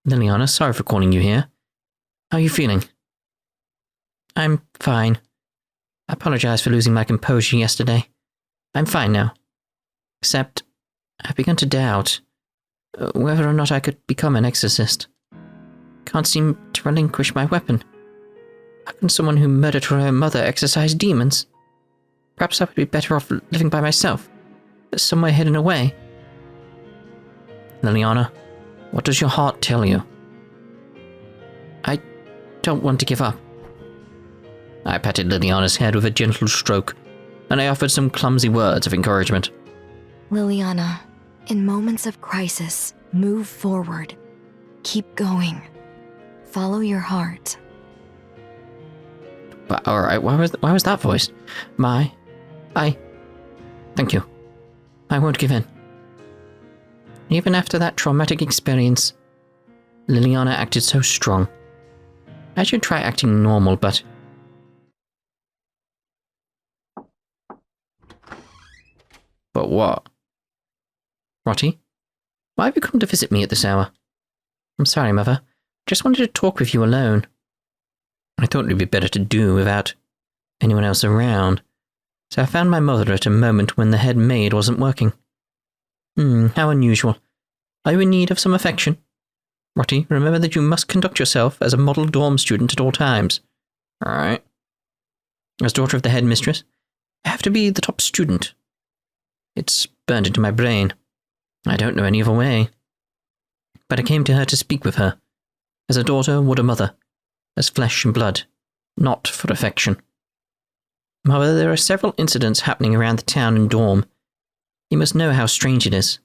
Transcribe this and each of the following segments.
Liliana, sorry for calling you here. How are you feeling? I'm fine. I apologize for losing my composure yesterday. I'm fine now. Except, I've begun to doubt whether or not I could become an exorcist. Can't seem to relinquish my weapon. How can someone who murdered her own mother exorcise demons? Perhaps I would be better off living by myself, somewhere hidden away. Liliana, what does your heart tell you? I don't want to give up. I patted Liliana's head with a gentle stroke, and I offered some clumsy words of encouragement. Liliana, in moments of crisis, move forward. Keep going. Follow your heart. But, alright, why was that voiced? Thank you. I won't give in. Even after that traumatic experience, Liliana acted so strong. I should try acting normal, but... But what? Rotty, why have you come to visit me at this hour? I'm sorry, Mother. Just wanted to talk with you alone. I thought it would be better to do without anyone else around, so I found my mother at a moment when the head maid wasn't working. How unusual. Are you in need of some affection? Rotty, remember that you must conduct yourself as a model dorm student at all times. All right. As daughter of the headmistress, I have to be the top student. It's burned into my brain. I don't know any other way. But I came to her to speak with her, as a daughter would a mother, as flesh and blood, not for affection. However, there are several incidents happening around the town and dorm. You must know how strange it is.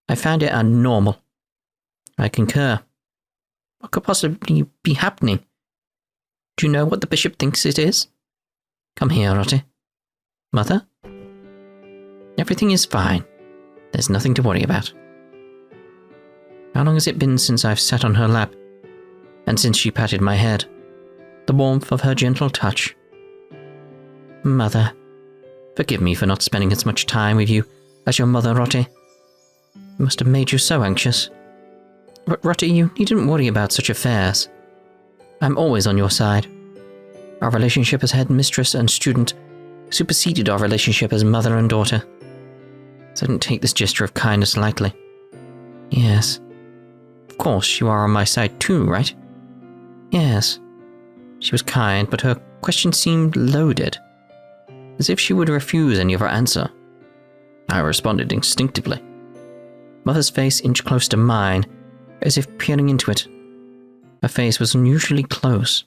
I found it abnormal. I concur. What could possibly be happening? Do you know what the bishop thinks it is? Come here, Rotty. Mother? Everything is fine. There's nothing to worry about. How long has it been since I've sat on her lap, and since she patted my head? The warmth of her gentle touch. Mother, forgive me for not spending as much time with you as your mother, Rotty. It must have made you so anxious. Rotty, you needn't worry about such affairs. I'm always on your side. Our relationship as headmistress and student superseded our relationship as mother and daughter. So don't take this gesture of kindness lightly. Yes. Of course, you are on my side too, right? Yes. She was kind, but her question seemed loaded, as if she would refuse any other answer. I responded instinctively. Mother's face inched close to mine, as if peering into it. Her face was unusually close.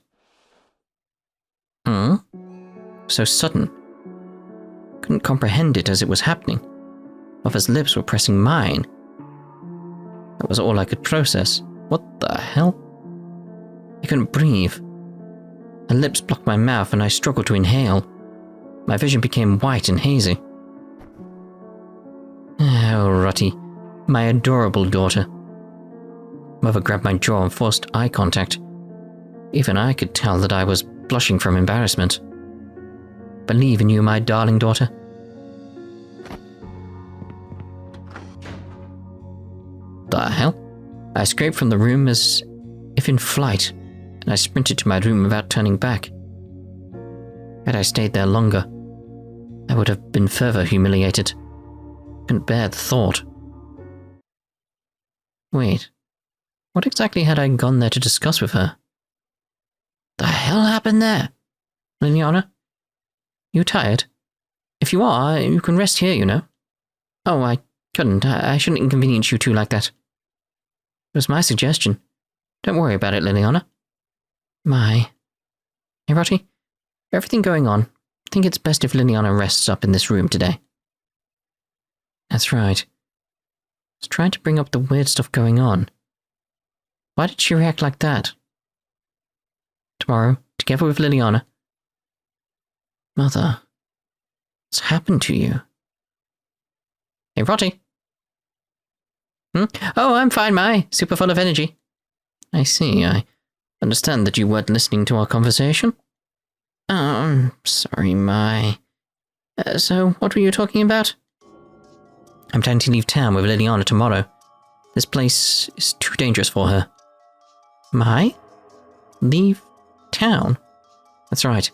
So sudden. Couldn't comprehend it as it was happening. Mother's lips were pressing mine. That was all I could process. What the hell? I couldn't breathe. Her lips blocked my mouth and I struggled to inhale. My vision became white and hazy. Oh, Rotty, my adorable daughter. Mother grabbed my jaw and forced eye contact. Even I could tell that I was blushing from embarrassment. Believe in you, my darling daughter. The hell? I escaped from the room as if in flight, and I sprinted to my room without turning back. Had I stayed there longer, I would have been further humiliated. Couldn't bear the thought. Wait, what exactly had I gone there to discuss with her? The hell happened there? Liliana? You tired? If you are, you can rest here, you know. Oh, I couldn't. I shouldn't inconvenience you two like that. It was my suggestion. Don't worry about it, Liliana. Hey, Rotty, everything going on, I think it's best if Liliana rests up in this room today. That's right. I was trying to bring up the weird stuff going on. Why did she react like that? Tomorrow, together with Liliana. Mother, what's happened to you? Hey, Rotty. Oh, I'm fine, Mai. Super full of energy. I see. I understand that you weren't listening to our conversation. Oh, I'm sorry, Mai. So, what were you talking about? I'm planning to leave town with Liliana tomorrow. This place is too dangerous for her. Mai? Leave town? That's right.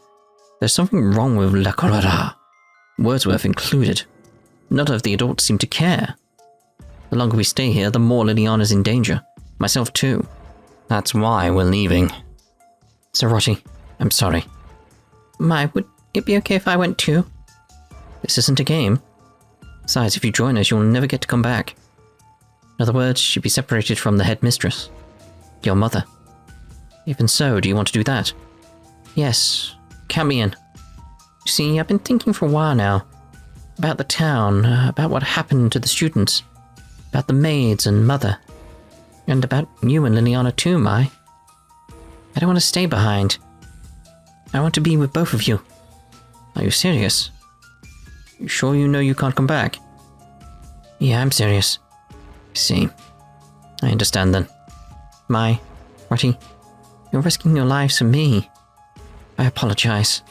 There's something wrong with La Choara, Wordsworth included. None of the adults seem to care. The longer we stay here, the more Liliana's in danger. Myself too. That's why we're leaving. So Rotti, I'm sorry. Mai, would it be okay if I went too? This isn't a game. Besides, if you join us, you'll never get to come back. In other words, you'd be separated from the headmistress. Your mother. Even so, do you want to do that? Yes, count me in. You see, I've been thinking for a while now. About the town, about what happened to the students. About the maids and mother. And about you and Liliana too, Mai. I don't want to stay behind. I want to be with both of you. Are you serious? You sure you know you can't come back? Yeah, I'm serious. See. I understand then. Mai, Rotti, you're risking your lives for me. I apologize.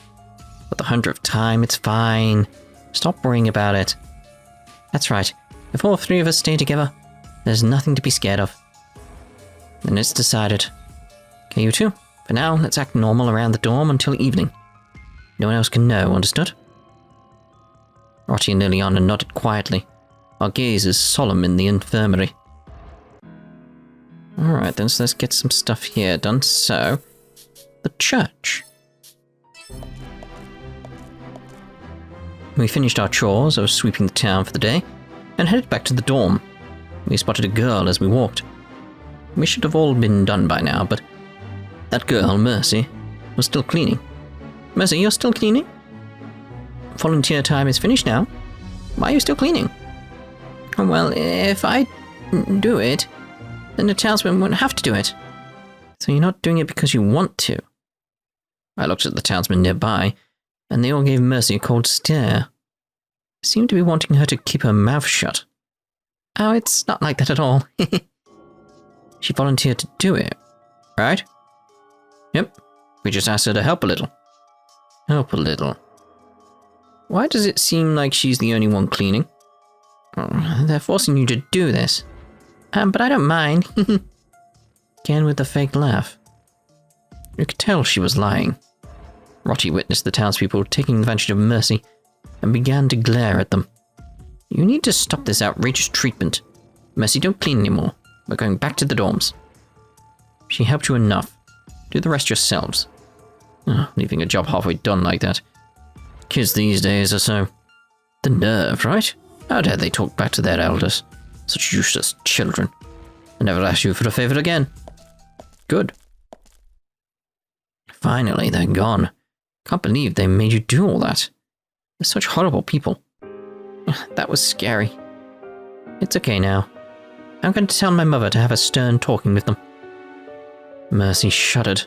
For the 100th time, it's fine. Stop worrying about it. That's right. If all three of us stay together, there's nothing to be scared of. Then it's decided. Okay, you two. For now, let's act normal around the dorm until evening. No one else can know, understood? Rotti and Liliana nodded quietly, our gazes solemn in the infirmary. Alright then, so let's get some stuff here done. So, the church. We finished our chores of sweeping the town for the day, and headed back to the dorm. We spotted a girl as we walked. We should have all been done by now, but that girl, Mercy, was still cleaning. Mercy, you're still cleaning? Volunteer time is finished now. Why are you still cleaning? Well, if I do it, then the townsmen won't have to do it. So you're not doing it because you want to. I looked at the townsmen nearby, and they all gave Mercy a cold stare. They seemed to be wanting her to keep her mouth shut. Oh, it's not like that at all. She volunteered to do it, right? Yep, we just asked her to help a little. Help a little. Why does it seem like she's the only one cleaning? Oh, they're forcing you to do this. But I don't mind. Again with the fake laugh. You could tell she was lying. Rotti witnessed the townspeople taking advantage of Mercy and began to glare at them. You need to stop this outrageous treatment. Mercy, don't clean anymore. We're going back to the dorms. She helped you enough. Do the rest yourselves. Oh, leaving a job halfway done like that. Kids these days are so... The nerve, right? How dare they talk back to their elders? Such useless children. I never ask you for a favor again. Good. Finally, they're gone. Can't believe they made you do all that. They're such horrible people. That was scary. It's okay now. I'm going to tell my mother to have a stern talking with them. Mercy shuddered.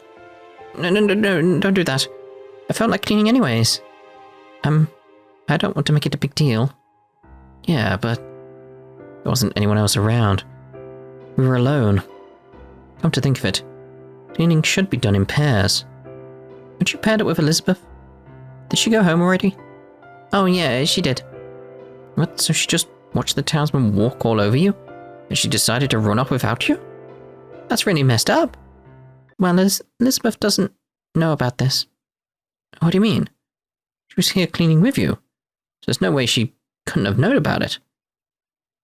No, don't do that. I felt like cleaning anyways. I don't want to make it a big deal. Yeah, but there wasn't anyone else around. We were alone. Come to think of it, cleaning should be done in pairs. Would you paired it with Elizabeth? Did she go home already? Oh yeah, she did. What, so she just watched the townsman walk all over you? And she decided to run off without you? That's really messed up. Well, Elizabeth doesn't know about this. What do you mean? She was here cleaning with you. So there's no way she couldn't have known about it.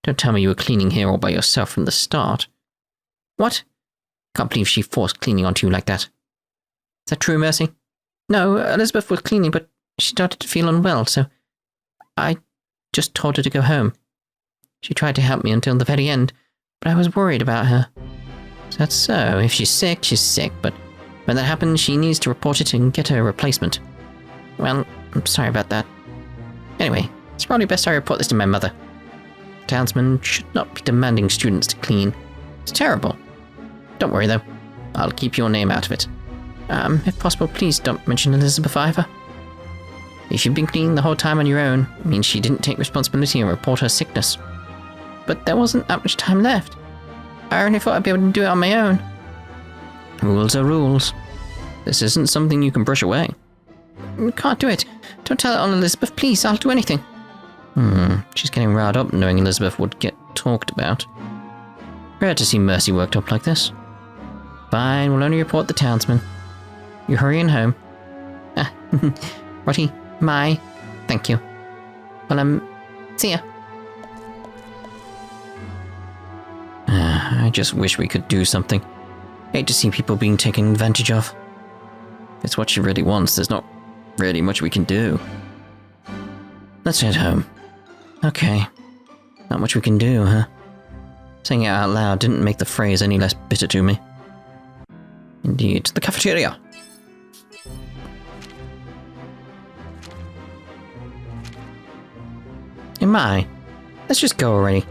Don't tell me you were cleaning here all by yourself from the start. What? Can't believe she forced cleaning onto you like that. Is that true, Mercy? No, Elizabeth was cleaning, but she started to feel unwell, so I just told her to go home. She tried to help me until the very end, but I was worried about her. So that's so. If she's sick, but when that happens, she needs to report it and get a replacement. Well, I'm sorry about that. Anyway, it's probably best I report this to my mother. The townsman should not be demanding students to clean. It's terrible. Don't worry, though. I'll keep your name out of it. If possible, please don't mention Elizabeth either. If you've been cleaning the whole time on your own, it means she didn't take responsibility and report her sickness. But there wasn't that much time left. I only thought I'd be able to do it on my own. Rules are rules. This isn't something you can brush away. We can't do it. Don't tell it on Elizabeth, please. I'll do anything. She's getting riled up knowing Elizabeth would get talked about. Rare to see Mercy worked up like this. Fine, we'll only report the townsman. You hurrying home? Rotty, Mai, thank you. Well, see ya. I just wish we could do something. Hate to see people being taken advantage of. If it's what she really wants, there's not really much we can do. Let's head home. Okay. Not much we can do, huh? Saying it out loud didn't make the phrase any less bitter to me. Indeed. The cafeteria! Hey, Mai. Let's just go already.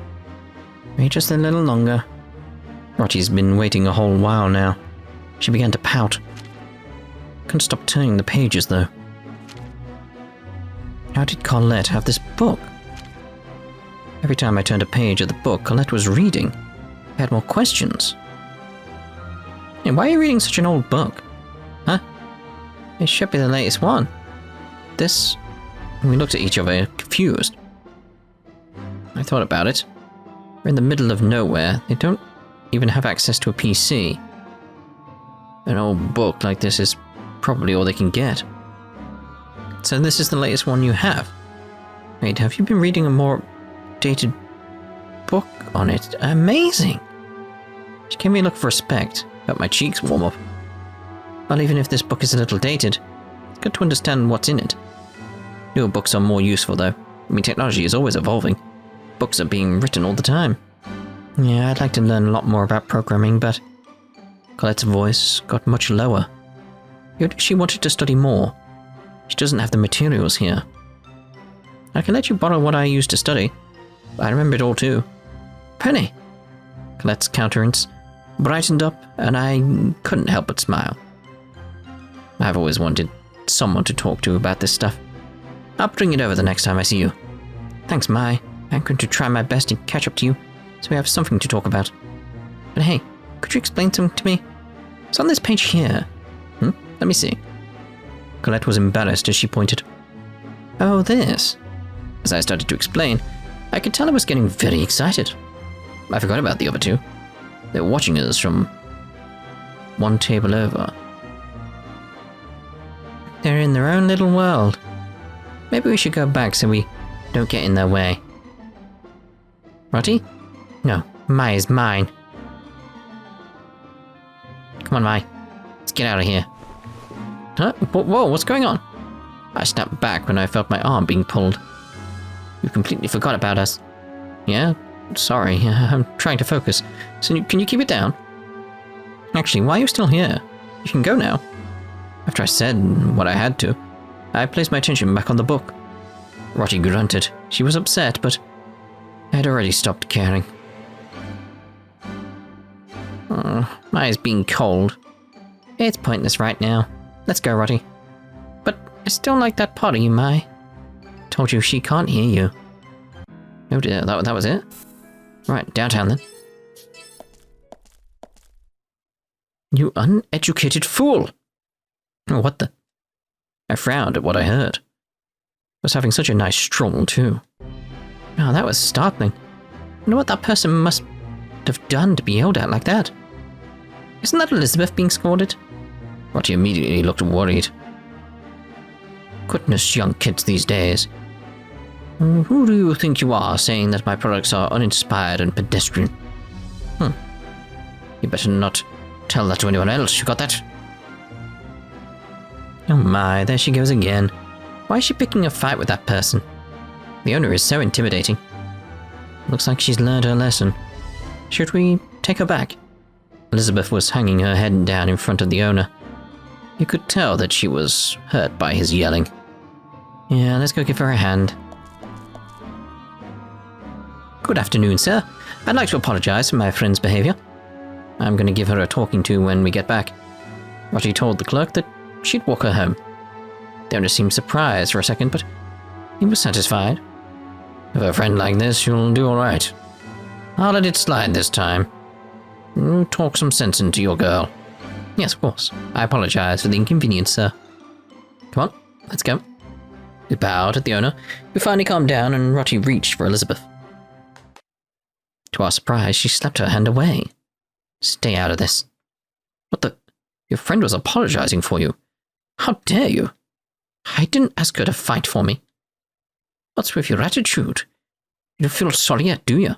Wait just a little longer. Rotty's been waiting a whole while now. She began to pout. Couldn't stop turning the pages, though. How did Colette have this book? Every time I turned a page of the book Colette was reading, I had more questions. Hey, why are you reading such an old book? Huh? It should be the latest one. This... We looked at each other, confused. I thought about it. We're in the middle of nowhere. They don't even have access to a PC. An old book like this is probably all they can get. So this is the latest one you have? Wait, have you been reading a more dated book on it? Amazing! She gave me a look of respect, felt my cheeks warm up. Well, even if this book is a little dated, it's good to understand what's in it. Newer books are more useful though. I mean, technology is always evolving. Books are being written all the time. Yeah, I'd like to learn a lot more about programming, but... Colette's voice got much lower. She wanted to study more. She doesn't have the materials here. I can let you borrow what I used to study. I remember it all too. Penny! Colette's countenance brightened up, and I couldn't help but smile. I've always wanted someone to talk to about this stuff. I'll bring it over the next time I see you. Thanks, Mai. I'm going to try my best to catch up to you, so we have something to talk about. But hey, could you explain something to me? It's on this page here. Let me see. Colette was embarrassed as she pointed. Oh, this. As I started to explain, I could tell I was getting very excited. I forgot about the other two. They were watching us from one table over. They're in their own little world. Maybe we should go back so we don't get in their way. Rotty? No, Mai is mine. Come on, Mai. Let's get out of here. Huh? Whoa, what's going on? I snapped back when I felt my arm being pulled. You completely forgot about us. Yeah? Sorry, I'm trying to focus. So can you keep it down? Actually, why are you still here? You can go now. After I said what I had to, I placed my attention back on the book. Rotty grunted. She was upset, but I had already stopped caring. Mai's being cold. It's pointless right now. Let's go, Rotty. But I still like that part of you, Mai. Told you she can't hear you. Oh dear, that was it? Right, downtown then. You uneducated fool! Oh, what the? I frowned at what I heard. I was having such a nice stroll, too. Oh, that was startling. I wonder what that person must have done to be yelled at like that. Isn't that Elizabeth being scolded? Rotty immediately looked worried. Goodness, young kids these days. Who do you think you are, saying that my products are uninspired and pedestrian? You better not tell that to anyone else, you got that? Oh my, there she goes again. Why is she picking a fight with that person? The owner is so intimidating. Looks like she's learned her lesson. Should we take her back? Elizabeth was hanging her head down in front of the owner. You could tell that she was hurt by his yelling. Yeah, let's go give her a hand. Good afternoon, sir. I'd like to apologize for my friend's behavior. I'm going to give her a talking to when we get back. Rotty told the clerk that she'd walk her home. The owner seemed surprised for a second, but he was satisfied. With a friend like this, you'll do all right. I'll let it slide this time. You talk some sense into your girl. Yes, of course. I apologize for the inconvenience, sir. Come on, let's go. We bowed at the owner, who finally calmed down, and Rotty reached for Elizabeth. To our surprise, she slapped her hand away. Stay out of this. What the? Your friend was apologizing for you. How dare you? I didn't ask her to fight for me. What's with your attitude? You don't feel sorry yet, do you?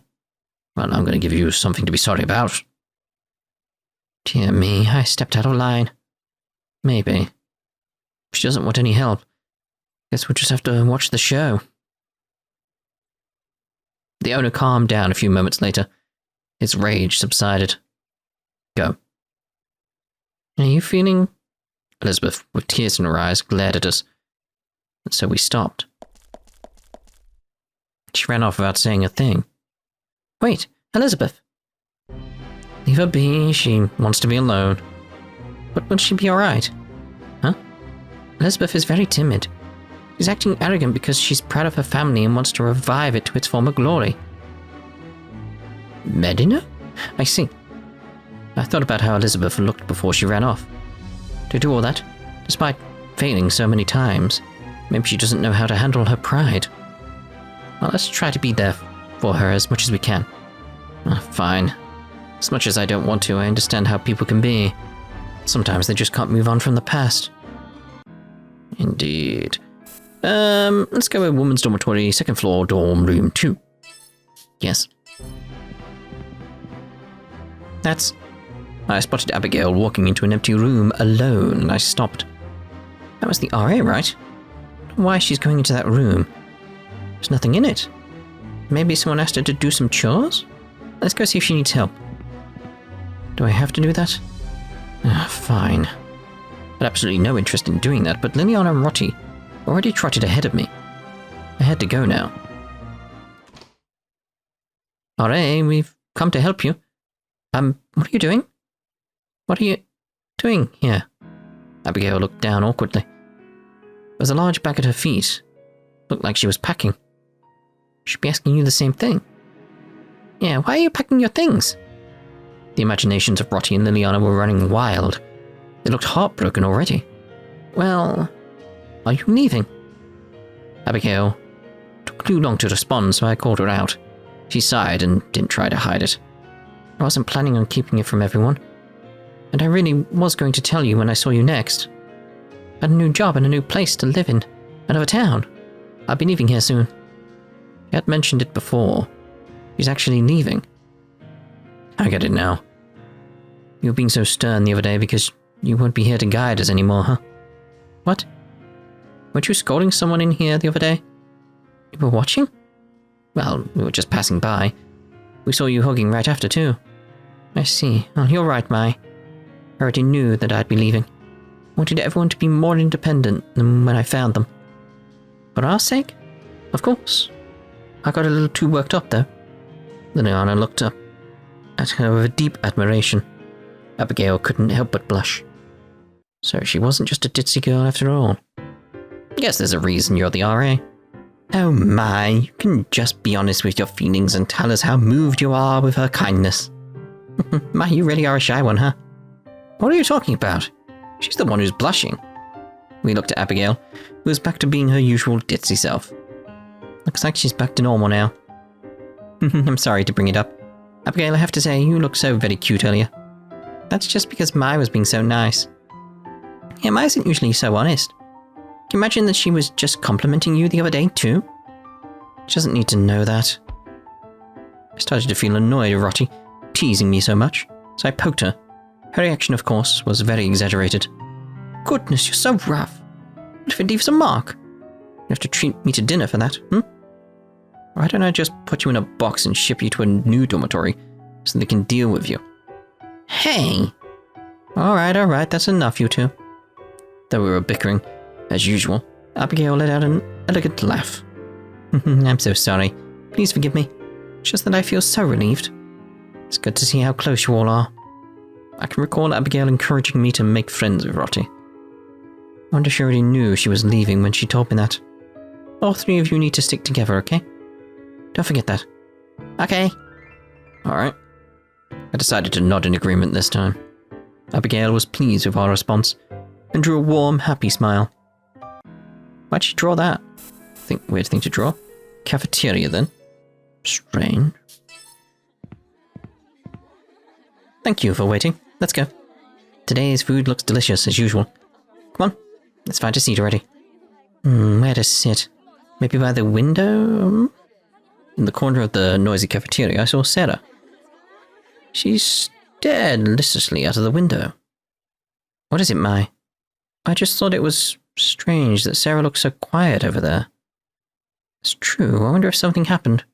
Well, I'm going to give you something to be sorry about. Dear me, I stepped out of line. Maybe. If she doesn't want any help, guess we'll just have to watch the show. The owner calmed down a few moments later. His rage subsided. Go. Are you feeling? Elizabeth, with tears in her eyes, glared at us. And so we stopped. She ran off without saying a thing. Wait, Elizabeth. Leave her be, she wants to be alone. But will she be alright? Huh? Elizabeth is very timid. She's acting arrogant because she's proud of her family and wants to revive it to its former glory. Medina? I see. I thought about how Elizabeth looked before she ran off. To do all that, despite failing so many times, maybe she doesn't know how to handle her pride. Well, let's try to be there for her as much as we can. Fine. As much as I don't want to, I understand how people can be. Sometimes they just can't move on from the past. Indeed. Let's go with women's dormitory, second floor, dorm room 2. Yes. I spotted Abigail walking into an empty room alone, and I stopped. That was the RA, right? Why she's going into that room? There's nothing in it. Maybe someone asked her to do some chores? Let's go see if she needs help. Do I have to do that? Fine. I had absolutely no interest in doing that, but Liliana and Rotti already trotted ahead of me. I had to go now. RA, we've come to help you. What are you doing? What are you doing here? Abigail looked down awkwardly. There was a large bag at her feet. Looked like she was packing. Should be asking you the same thing. Yeah, why are you packing your things? The imaginations of Rotti and Liliana were running wild. They looked heartbroken already. Well, are you leaving? Abigail took too long to respond, so I called her out. She sighed and didn't try to hide it. I wasn't planning on keeping it from everyone. And I really was going to tell you when I saw you next. I had a new job and a new place to live in, out of a town. I'll be leaving here soon. I had mentioned it before. She's actually leaving. I get it now. You were being so stern the other day because you won't be here to guide us anymore, huh? What? Weren't you scolding someone in here the other day? You were watching? Well, we were just passing by. We saw you hugging right after, too. I see. Oh, you're right, Mai. I already knew that I'd be leaving. I wanted everyone to be more independent than when I found them. For our sake? Of course. I got a little too worked up, though. Liliana looked up at her with a deep admiration. Abigail couldn't help but blush. So she wasn't just a ditzy girl after all. Guess there's a reason you're the RA. Oh my, you can just be honest with your feelings and tell us how moved you are with her kindness. Mai, you really are a shy one, huh? What are you talking about? She's the one who's blushing. We looked at Abigail, who was back to being her usual ditzy self. Looks like she's back to normal now. I'm sorry to bring it up. Abigail, I have to say, you looked so very cute earlier. That's just because Mai was being so nice. Yeah, Mai isn't usually so honest. Can you imagine that she was just complimenting you the other day, too? She doesn't need to know that. I started to feel annoyed at Rotti teasing me so much, so I poked her. Her reaction, of course, was very exaggerated. Goodness, you're so rough. What if it leaves a mark? You have to treat me to dinner for that, Why don't I just put you in a box and ship you to a new dormitory so they can deal with you? Hey! Alright, that's enough, you two. Though we were bickering, as usual, Abigail let out an elegant laugh. I'm so sorry. Please forgive me. It's just that I feel so relieved. It's good to see how close you all are. I can recall Abigail encouraging me to make friends with Rotti. I wonder if she already knew she was leaving when she told me that. All three of you need to stick together, okay? Don't forget that. Okay. Alright. I decided to nod in agreement this time. Abigail was pleased with our response and drew a warm, happy smile. Why'd she draw that? Weird thing to draw. Cafeteria, then. Strange. Thank you for waiting. Let's go. Today's food looks delicious, as usual. Come on, let's find a seat already. Where to sit? Maybe by the window? In the corner of the noisy cafeteria, I saw Sarah. She stared listlessly out of the window. What is it, Mai? I just thought it was strange that Sarah looked so quiet over there. It's true, I wonder if something happened.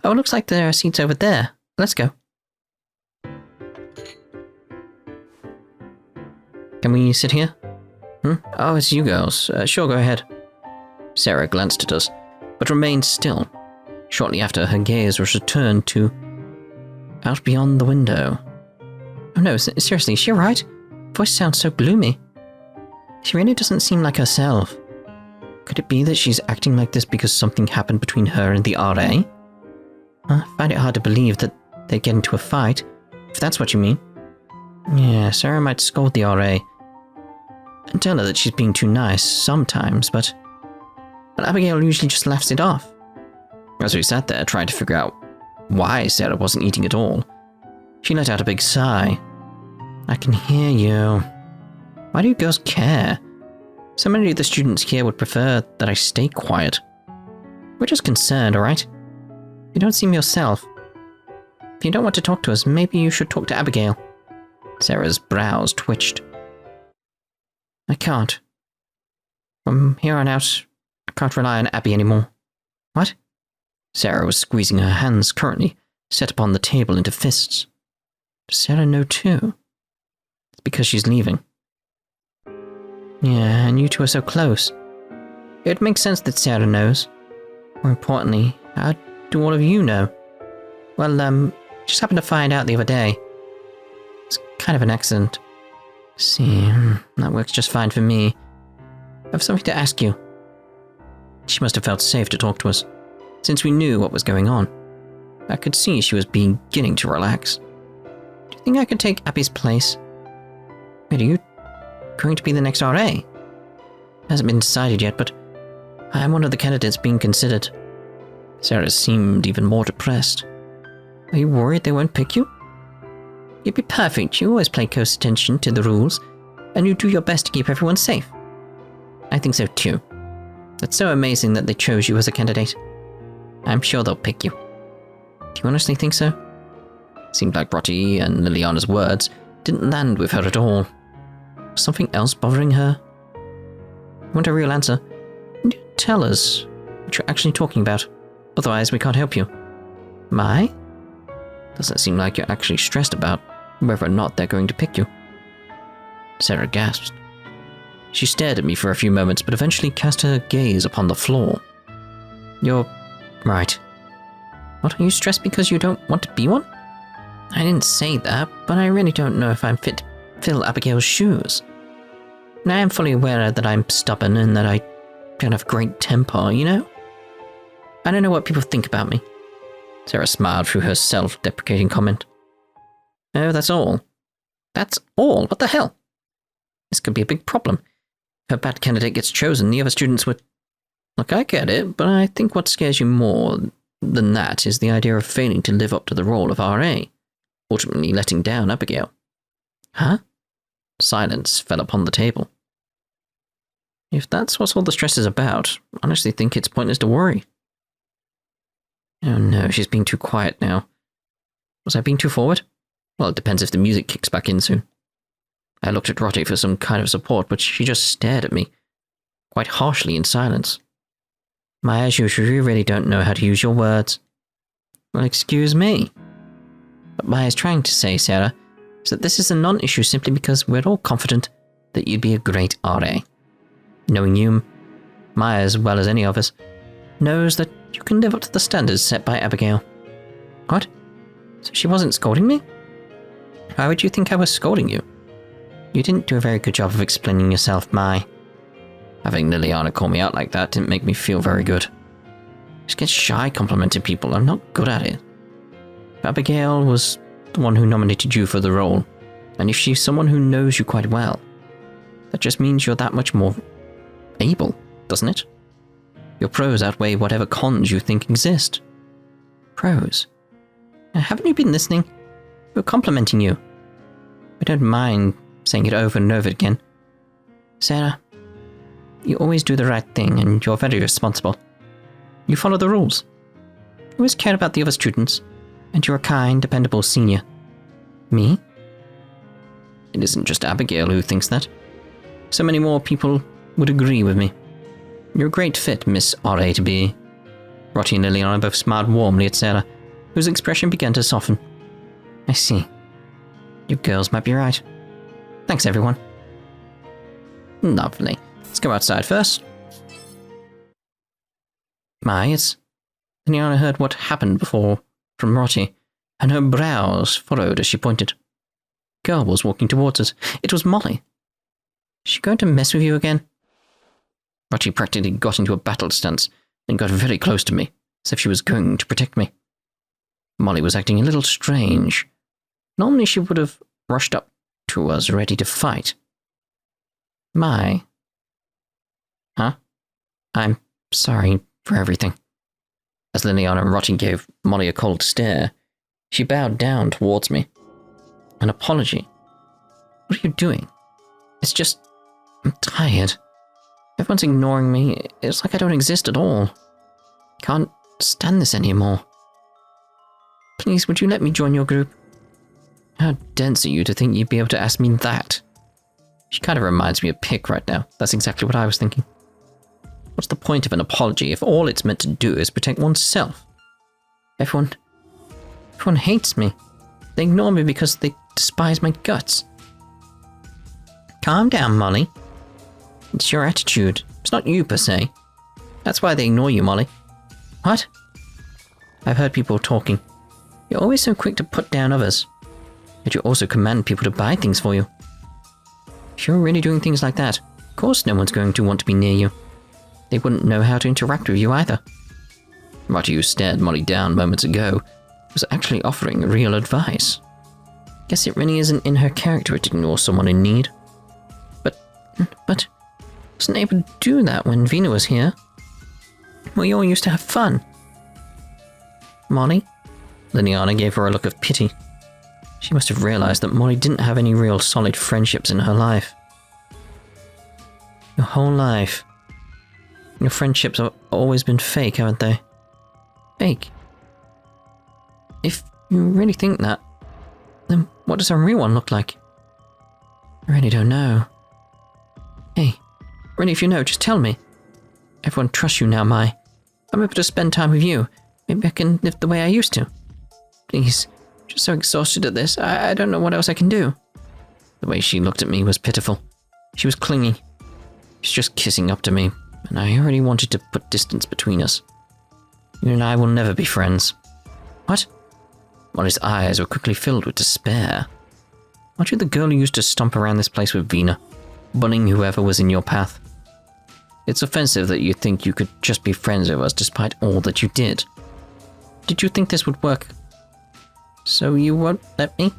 Oh, it looks like there are seats over there. Let's go. Can we sit here? Oh, it's you girls. Sure, go ahead. Sarah glanced at us, but remained still. Shortly after, her gaze was returned to out beyond the window. Oh no, seriously, is she alright? Voice sounds so gloomy. She really doesn't seem like herself. Could it be that she's acting like this because something happened between her and the RA? I find it hard to believe that they'd get into a fight, if that's what you mean. Yeah, Sarah might scold the RA and tell her that she's being too nice sometimes, but Abigail usually just laughs it off. As we sat there trying to figure out why Sarah wasn't eating at all, she let out a big sigh. I can hear you. Why do you girls care? So many of the students here would prefer that I stay quiet. We're just concerned, alright? You don't seem yourself. If you don't want to talk to us, maybe you should talk to Abigail. Sarah's brows twitched. I can't. From here on out, I can't rely on Abby anymore. What? Sarah was squeezing her hands currently, set upon the table into fists. Does Sarah know too? It's because she's leaving. Yeah, and you two are so close. It makes sense that Sarah knows. More importantly, how do all of you know? Well, just happened to find out the other day. It's kind of an accident. See, that works just fine for me. I have something to ask you. She must have felt safe to talk to us, since we knew what was going on. I could see she was beginning to relax. Do you think I could take Abby's place? Wait, are you going to be the next RA? Hasn't been decided yet, but I'm one of the candidates being considered. Sarah seemed even more depressed. Are you worried they won't pick you? You'd be perfect. You always pay close attention to the rules, and you do your best to keep everyone safe. I think so too. It's so amazing that they chose you as a candidate. I'm sure they'll pick you. Do you honestly think so? Seemed like Brotty and Liliana's words didn't land with her at all. Was something else bothering her? I want a real answer. Can you tell us what you're actually talking about? Otherwise, we can't help you. Mai? Doesn't seem like you're actually stressed about whether or not they're going to pick you. Sarah gasped. She stared at me for a few moments, but eventually cast her gaze upon the floor. You're right. What, are you stressed because you don't want to be one? I didn't say that, but I really don't know if I'm fit to fill Abigail's shoes. And I am fully aware that I'm stubborn and that I don't have great temper, you know? I don't know what people think about me. Sarah smiled through her self-deprecating comment. Oh, that's all. That's all? What the hell? This could be a big problem. If a bad candidate gets chosen, the other students would... Look, I get it, but I think what scares you more than that is the idea of failing to live up to the role of RA, ultimately letting down Abigail. Huh? Silence fell upon the table. If that's what all the stress is about, I honestly think it's pointless to worry. Oh no, she's being too quiet now. Was I being too forward? Well, it depends if the music kicks back in soon. I looked at Rotty for some kind of support, but she just stared at me, quite harshly in silence. Mai, as usual, you really don't know how to use your words. Well, excuse me. What Mai is trying to say, Sarah, is that this is a non-issue simply because we're all confident that you'd be a great RA. Knowing you, Mai as well as any of us, knows that you can live up to the standards set by Abigail. What? So she wasn't scolding me? Why would you think I was scolding you? You didn't do a very good job of explaining yourself, Mai. Having Liliana call me out like that didn't make me feel very good. I just get shy complimenting people. I'm not good at it. Abigail was the one who nominated you for the role, and if she's someone who knows you quite well, that just means you're that much more able, doesn't it? Your pros outweigh whatever cons you think exist. Pros? Haven't you been listening? We're complimenting you. We don't mind saying it over and over again. Sarah, you always do the right thing and you're very responsible. You follow the rules. You always care about the other students, and you're a kind, dependable senior. Me? It isn't just Abigail who thinks that. So many more people would agree with me. You're a great fit, Miss R.A. to be. Rotty and Liliana both smiled warmly at Sarah, whose expression began to soften. I see. You girls might be right. Thanks, everyone. Lovely. Let's go outside first. Mai, it's... Liliana heard what happened before from Rotty, and her brows furrowed as she pointed. The girl was walking towards us. It was Molly. Is she going to mess with you again? Rotty practically got into a battle stance and got very close to me, as if she was going to protect me. Molly was acting a little strange. Normally she would have rushed up to us ready to fight. Mai? Huh? I'm sorry for everything. As Liliana and Rotty gave Molly a cold stare, she bowed down towards me. An apology. What are you doing? It's just... I'm tired. Everyone's ignoring me. It's like I don't exist at all. Can't stand this anymore. Please, would you let me join your group? How dense are you to think you'd be able to ask me that? She kind of reminds me of Pick right now. That's exactly what I was thinking. What's the point of an apology if all it's meant to do is protect oneself? Everyone hates me. They ignore me because they despise my guts. Calm down, Molly. It's your attitude. It's not you per se. That's why they ignore you, Molly. What? I've heard people talking. You're always so quick to put down others. Yet you also command people to buy things for you. If you're really doing things like that, of course no one's going to want to be near you. They wouldn't know how to interact with you either. Rotty, who stared Molly down moments ago, was actually offering real advice. Guess it really isn't in her character to ignore someone in need. But, wasn't able to do that when Vina was here. We all used to have fun. Molly? Liliana gave her a look of pity. She must have realized that Molly didn't have any real solid friendships in her life. Your whole life. Your friendships have always been fake, haven't they? Fake? If you really think that, then what does a real one look like? I really don't know. Hey, really, if you know, just tell me. Everyone trusts you now, Mai. I'm able to spend time with you. Maybe I can live the way I used to. Please, I'm just so exhausted at this. I don't know what else I can do. The way she looked at me was pitiful. She was clingy. She was just kissing up to me, and I already wanted to put distance between us. You and I will never be friends. What? Molly's eyes were quickly filled with despair. Aren't you the girl who used to stomp around this place with Vina, bullying whoever was in your path? It's offensive that you think you could just be friends with us despite all that you did. Did you think this would work? So you won't let me?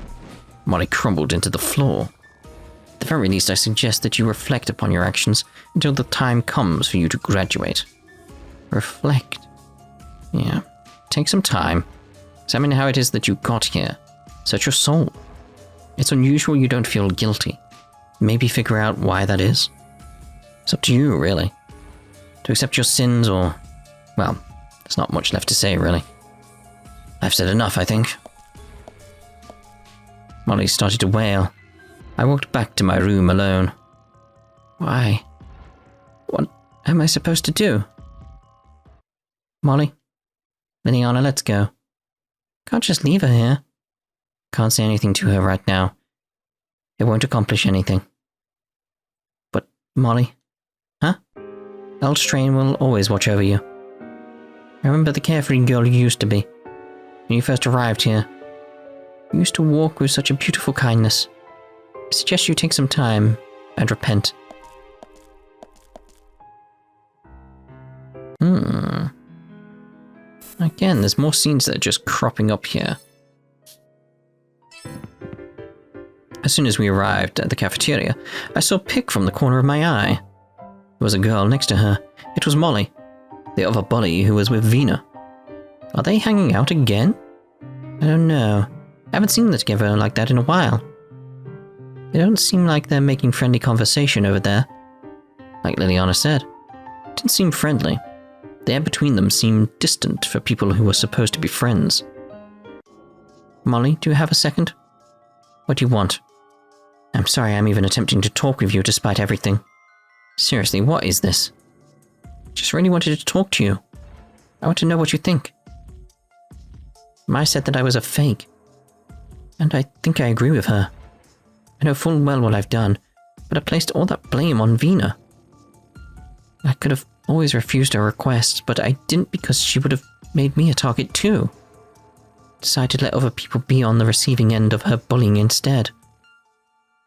Molly crumbled into the floor. At the very least, I suggest that you reflect upon your actions until the time comes for you to graduate. Reflect. Yeah. Take some time. Examine how it is that you got here. Search your soul. It's unusual you don't feel guilty. Maybe figure out why that is. It's up to you, really. To accept your sins or... well, there's not much left to say, really. I've said enough, I think. Molly started to wail. I walked back to my room alone. Why? What am I supposed to do? Molly? Liliana, let's go. Can't just leave her here. Can't say anything to her right now. It won't accomplish anything. But, Molly? Huh? Elstrain will always watch over you. Remember the carefree girl you used to be. When you first arrived here. You used to walk with such a beautiful kindness. I suggest you take some time and repent. Again, there's more scenes that are just cropping up here. As soon as we arrived at the cafeteria, I saw Pick from the corner of my eye. There was a girl next to her. It was Molly, the other bully who was with Vina. Are they hanging out again? I don't know. I haven't seen them together like that in a while. They don't seem like they're making friendly conversation over there. Like Liliana said, it didn't seem friendly. The air between them seemed distant for people who were supposed to be friends. Molly, do you have a second? What do you want? I'm sorry I'm even attempting to talk with you despite everything. Seriously, what is this? Just really wanted to talk to you. I want to know what you think. Mai said that I was a fake. And I think I agree with her. I know full well what I've done, but I placed all that blame on Vina. I could have always refused her request, but I didn't because she would have made me a target too. Decided to let other people be on the receiving end of her bullying instead.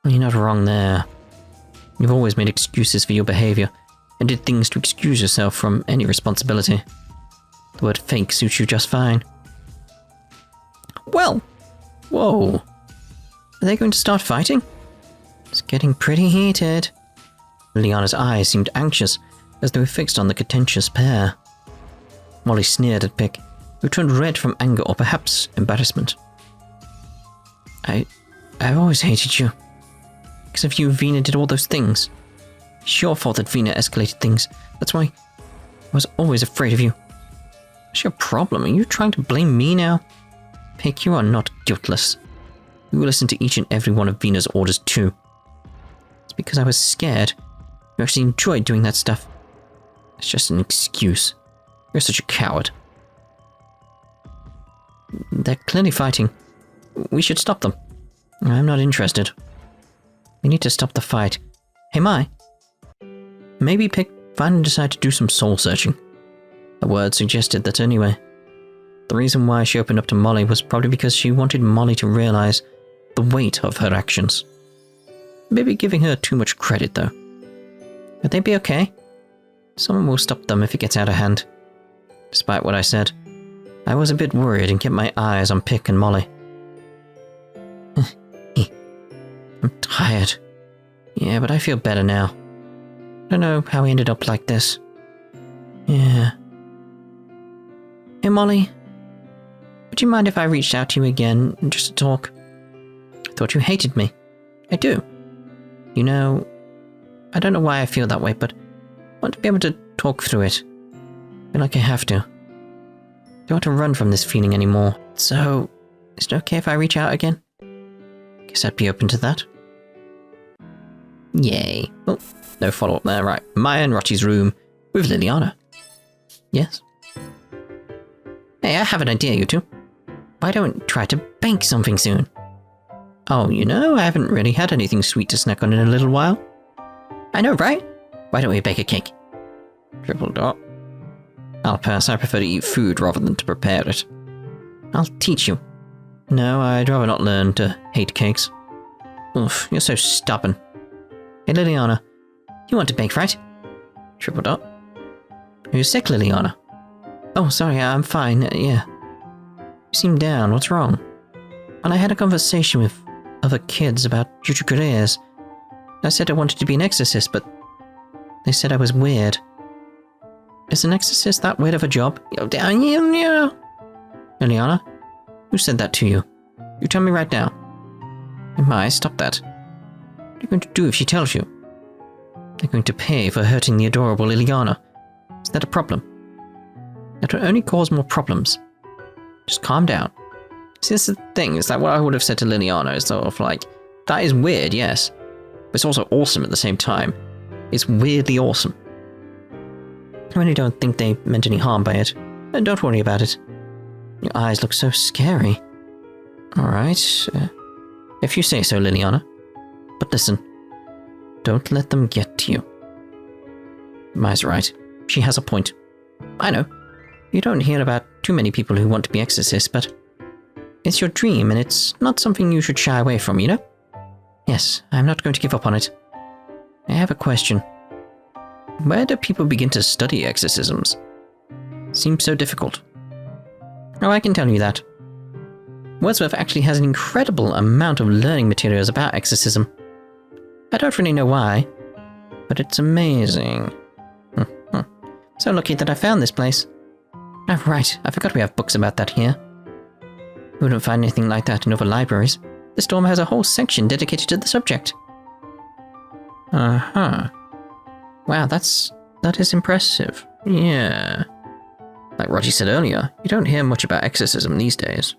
Well, you're not wrong there. You've always made excuses for your behavior, and did things to excuse yourself from any responsibility. The word fake suits you just fine. Well, whoa. Are they going to start fighting? It's getting pretty heated. Liliana's eyes seemed anxious, as they were fixed on the contentious pair. Molly sneered at Pick, who turned red from anger or perhaps embarrassment. I've always hated you. Because of you, Vina did all those things. It's your fault that Vina escalated things. That's why I was always afraid of you. What's your problem? Are you trying to blame me now? Pick, you are not guiltless. You will listen to each and every one of Vina's orders too. It's because I was scared. You actually enjoyed doing that stuff. It's just an excuse. You're such a coward. They're clearly fighting. We should stop them. I'm not interested. We need to stop the fight. Hey, Mai. Maybe Pick finally decided to do some soul searching. The word suggested that anyway. The reason why she opened up to Molly was probably because she wanted Molly to realize the weight of her actions. Maybe giving her too much credit, though. Would they be okay? Someone will stop them if it gets out of hand. Despite what I said, I was a bit worried and kept my eyes on Pick and Molly. I'm tired. Yeah, but I feel better now. I don't know how we ended up like this. Yeah. Hey, Molly. Would you mind if I reached out to you again, just to talk? I thought you hated me. I do. You know, I don't know why I feel that way, but I want to be able to talk through it. I feel like I have to. I don't want to run from this feeling anymore. So, is it okay if I reach out again? Guess I'd be open to that. Yay. Oh, no follow-up there. Right. Maya and Rochi's room with Liliana. Yes? Hey, I have an idea, you two. Why don't we try to bake something soon? Oh, you know, I haven't really had anything sweet to snack on in a little while. I know, right? Why don't we bake a cake? Triple dot. I'll pass. I prefer to eat food rather than to prepare it. I'll teach you. No, I'd rather not learn to hate cakes. Oof, you're so stubborn. Hey, Liliana. You want to bake, right? Triple dot. You're sick, Liliana. Oh, sorry, I'm fine. Yeah. You seem down. What's wrong? Well, I had a conversation with other kids about future careers. I said I wanted to be an exorcist, but they said I was weird. Is an exorcist that weird of a job? Liliana, who said that to you? You tell me right now. Mai, stop that. What are you going to do if she tells you? They're going to pay for hurting the adorable Liliana. Is that a problem? That will only cause more problems. Just calm down. See, this is the thing, it's like what I would have said to Liliana is sort of like, that is weird, yes. But it's also awesome at the same time. It's weirdly awesome. I really don't think they meant any harm by it. And don't worry about it. Your eyes look so scary. Alright. If you say so, Liliana. But listen. Don't let them get to you. Mai's right. She has a point. I know. You don't hear about too many people who want to be exorcists, but it's your dream and it's not something you should shy away from, you know? Yes, I'm not going to give up on it. I have a question. Where do people begin to study exorcisms? Seems so difficult. Oh, I can tell you that. Wordsworth actually has an incredible amount of learning materials about exorcism. I don't really know why, but it's amazing. So lucky that I found this place. Oh, right, I forgot we have books about that here. You wouldn't find anything like that in other libraries. This dorm has a whole section dedicated to the subject. Uh-huh. Wow, that is impressive. Yeah. Like Roger said earlier, you don't hear much about exorcism these days.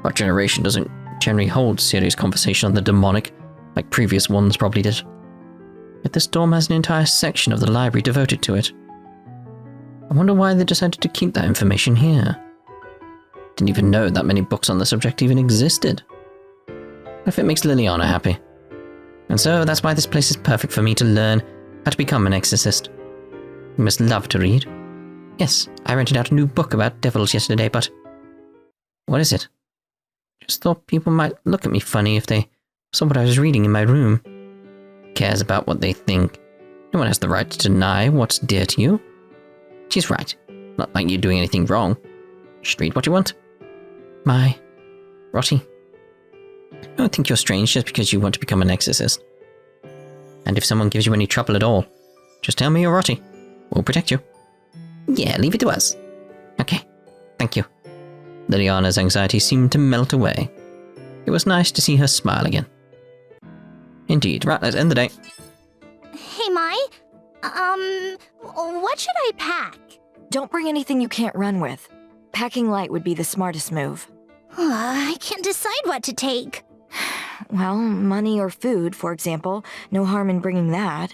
Our generation doesn't generally hold serious conversation on the demonic, like previous ones probably did. Yet this dorm has an entire section of the library devoted to it. I wonder why they decided to keep that information here. Didn't even know that many books on the subject even existed. If it makes Liliana happy. And so that's why this place is perfect for me to learn how to become an exorcist. You must love to read. Yes, I rented out a new book about devils yesterday, but... What is it? Just thought people might look at me funny if they saw what I was reading in my room. Who cares about what they think? No one has the right to deny what's dear to you. She's right. Not like you're doing anything wrong. Just read what you want. Rotty. I don't think you're strange just because you want to become an exorcist. And if someone gives you any trouble at all, just tell me you're Rotty. We'll protect you. Yeah, leave it to us. Okay, thank you. Liliana's anxiety seemed to melt away. It was nice to see her smile again. Indeed, right, let's end the day. Hey, Mai. What should I pack? Don't bring anything you can't run with. Packing light would be the smartest move. I can't decide what to take. Well, money or food, for example. No harm in bringing that.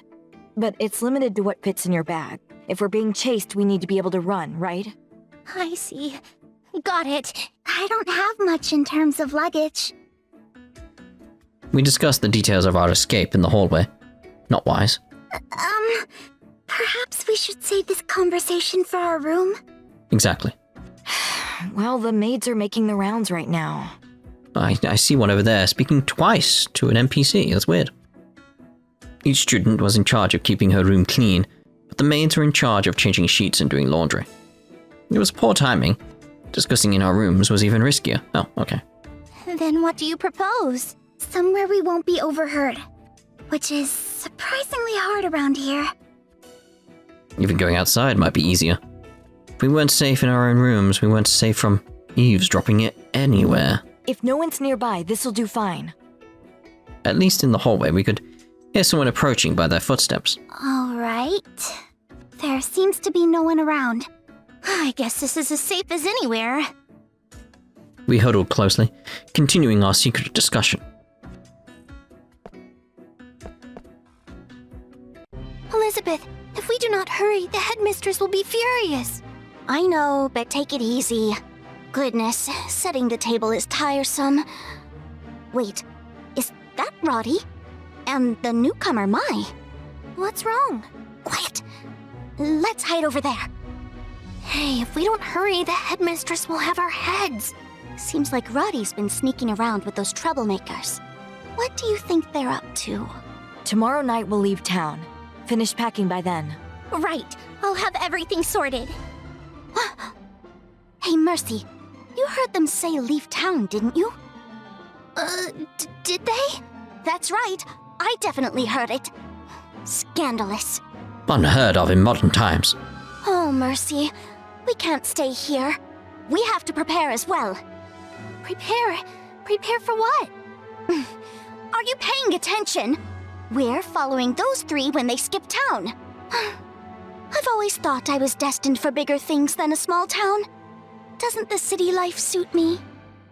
But it's limited to what fits in your bag. If we're being chased, we need to be able to run, right? I see. Got it. I don't have much in terms of luggage. We discussed the details of our escape in the hallway. Not wise. Perhaps we should save this conversation for our room? Exactly. Well, the maids are making the rounds right now. I see one over there speaking twice to an NPC. That's weird. Each student was in charge of keeping her room clean, but the maids were in charge of changing sheets and doing laundry. It was poor timing. Discussing in our rooms was even riskier. Oh, okay. Then what do you propose? Somewhere we won't be overheard. Which is surprisingly hard around here. Even going outside might be easier. If we weren't safe in our own rooms, we weren't safe from eavesdropping it anywhere. If no one's nearby, this'll do fine. At least in the hallway, we could hear someone approaching by their footsteps. All right. There seems to be no one around. I guess this is as safe as anywhere. We huddled closely, continuing our secret discussion. Elizabeth, if we do not hurry, the headmistress will be furious. I know, but take it easy. Goodness, setting the table is tiresome. Wait, is that Roddy? And the newcomer, Mai? What's wrong? Quiet! Let's hide over there. Hey, if we don't hurry, the headmistress will have our heads. Seems like Roddy's been sneaking around with those troublemakers. What do you think they're up to? Tomorrow night we'll leave town. Finish packing by then. Right, I'll have everything sorted. Hey, Mercy, you heard them say leave town, didn't you? Did they? That's right, I definitely heard it. Scandalous. Unheard of in modern times. Oh, Mercy, we can't stay here. We have to prepare as well. Prepare? Prepare for what? Are you paying attention? We're following those three when they skip town. I've always thought I was destined for bigger things than a small town. Doesn't the city life suit me?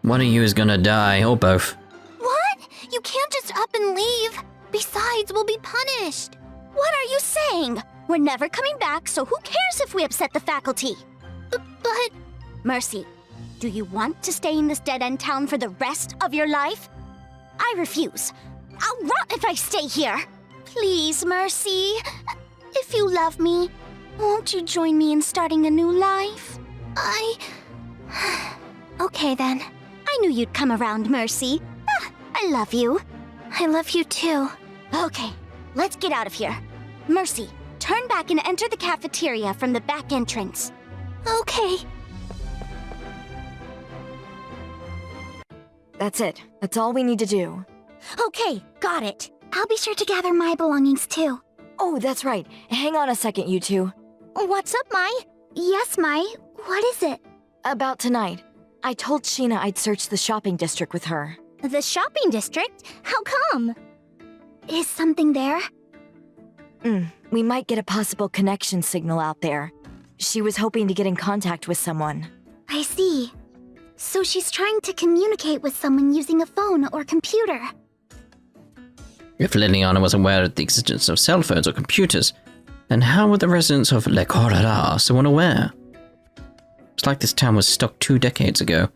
One of you is gonna die, or both. What? You can't just up and leave. Besides, we'll be punished. What are you saying? We're never coming back, so who cares if we upset the faculty? But... Mercy, do you want to stay in this dead-end town for the rest of your life? I refuse. I'll rot if I stay here. Please, Mercy. If you love me, won't you join me in starting a new life? Okay then. I knew you'd come around, Mercy. I love you. I love you too. Okay, let's get out of here. Mercy, turn back and enter the cafeteria from the back entrance. Okay. That's it. That's all we need to do. Okay, got it. I'll be sure to gather my belongings too. Oh, that's right. Hang on a second, you two. What's up, Mai? Yes, Mai. What is it? About tonight. I told Sheena I'd search the shopping district with her. The shopping district? How come? Is something there? We might get a possible connection signal out there. She was hoping to get in contact with someone. I see. So she's trying to communicate with someone using a phone or computer. If Liliana was aware of the existence of cell phones or computers, then how were the residents of Le Choara so unaware? It's like this town was stuck 2 decades ago.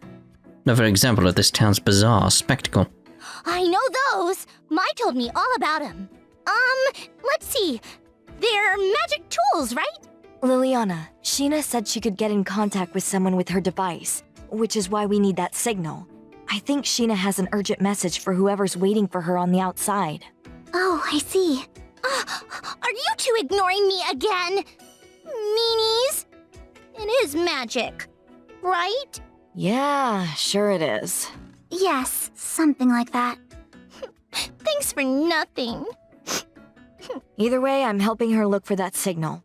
Another example of this town's bizarre spectacle. I know those! Mai told me all about them. Let's see. They're magic tools, right? Liliana, Sheena said she could get in contact with someone with her device, which is why we need that signal. I think Sheena has an urgent message for whoever's waiting for her on the outside. Oh, I see. Are you two ignoring me again? Meanies? It is magic, right? Yeah, sure it is. Yes, something like that. Thanks for nothing. Either way, I'm helping her look for that signal.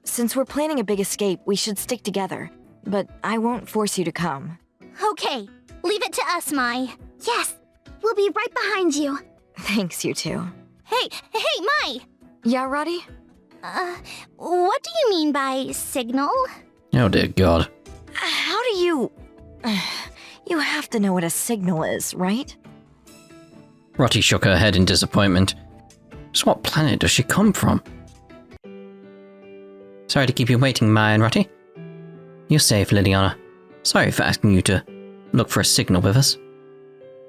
Since we're planning a big escape, we should stick together. But I won't force you to come. Okay, leave it to us, Mai. Yes, we'll be right behind you. Thanks, you two. Hey, Mai! Yeah, Roddy? What do you mean by signal? Oh dear God. How do you... You have to know what a signal is, right? Rottie shook her head in disappointment. Just what planet does she come from? Sorry to keep you waiting, Mai and Rottie. You're safe, Liliana. Sorry for asking you to look for a signal with us.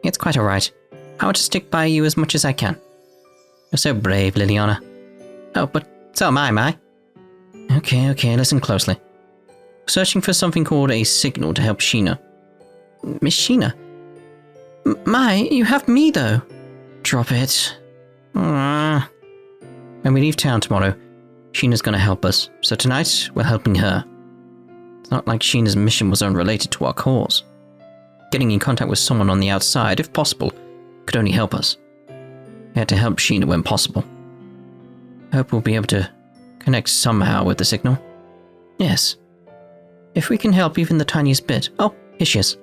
It's quite alright. I want to stick by you as much as I can. You're so brave, Liliana. Oh, but so am I, Mai. Okay, listen closely. Searching for something called a signal to help Sheena. Miss Sheena? Mai, you have me, though. Drop it. When we leave town tomorrow, Sheena's gonna help us, so tonight we're helping her. It's not like Sheena's mission was unrelated to our cause. Getting in contact with someone on the outside, if possible, could only help us. We had to help Sheena when possible. I hope we'll be able to connect somehow with the signal. Yes. If we can help even the tiniest bit. Oh, here she is.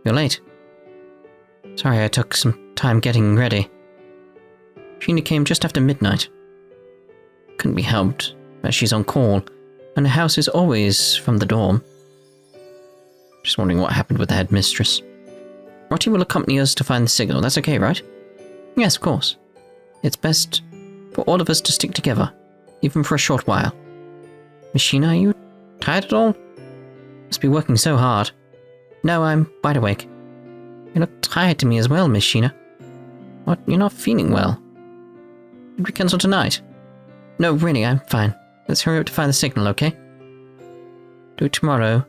You're late. Sorry I took some time getting ready. Sheena came just after midnight. Couldn't be helped, as she's on call, and the house is always from the dorm. Just wondering what happened with the headmistress. Rottie will accompany us to find the signal, that's okay, right? Yes, of course. It's best for all of us to stick together, even for a short while. Miss Sheena, are you tired at all? Must be working so hard. No, I'm wide awake. You look tired to me as well, Miss Sheena. What, you're not feeling well? Did we cancel tonight? No, really, I'm fine. Let's hurry up to find the signal, okay? Do it tomorrow.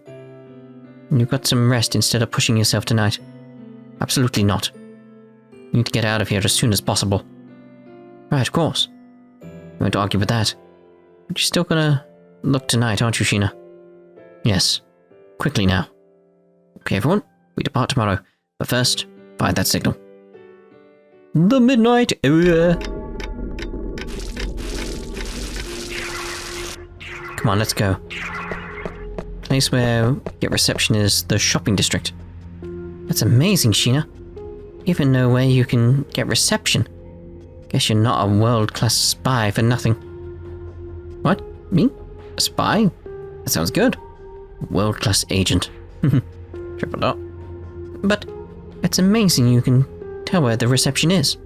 And you've got some rest instead of pushing yourself tonight. Absolutely not. You need to get out of here as soon as possible. Right, of course. I won't argue with that. But you're still gonna look tonight, aren't you, Sheena? Yes. Quickly now. Okay, everyone. We depart tomorrow. But first, find that signal. The midnight area. Come on, let's go. Place where we get reception is the shopping district. That's amazing, Sheena. Even know where you can get reception. Guess you're not a world-class spy for nothing. What? Me? A spy? That sounds good. World-class agent. Triple dot. But it's amazing you can tell where the reception is.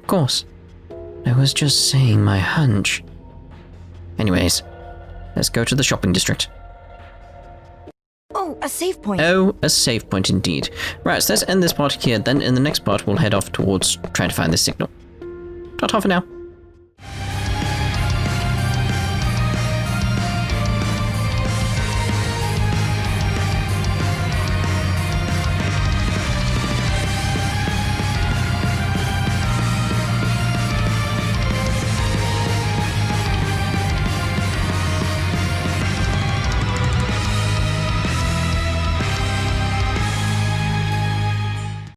Of course. I was just saying my hunch. Anyways, let's go to the shopping district. Oh, a save point. Oh, a save point indeed. Right, so let's end this part here, then in the next part we'll head off towards trying to find this signal. Ta-ta for now.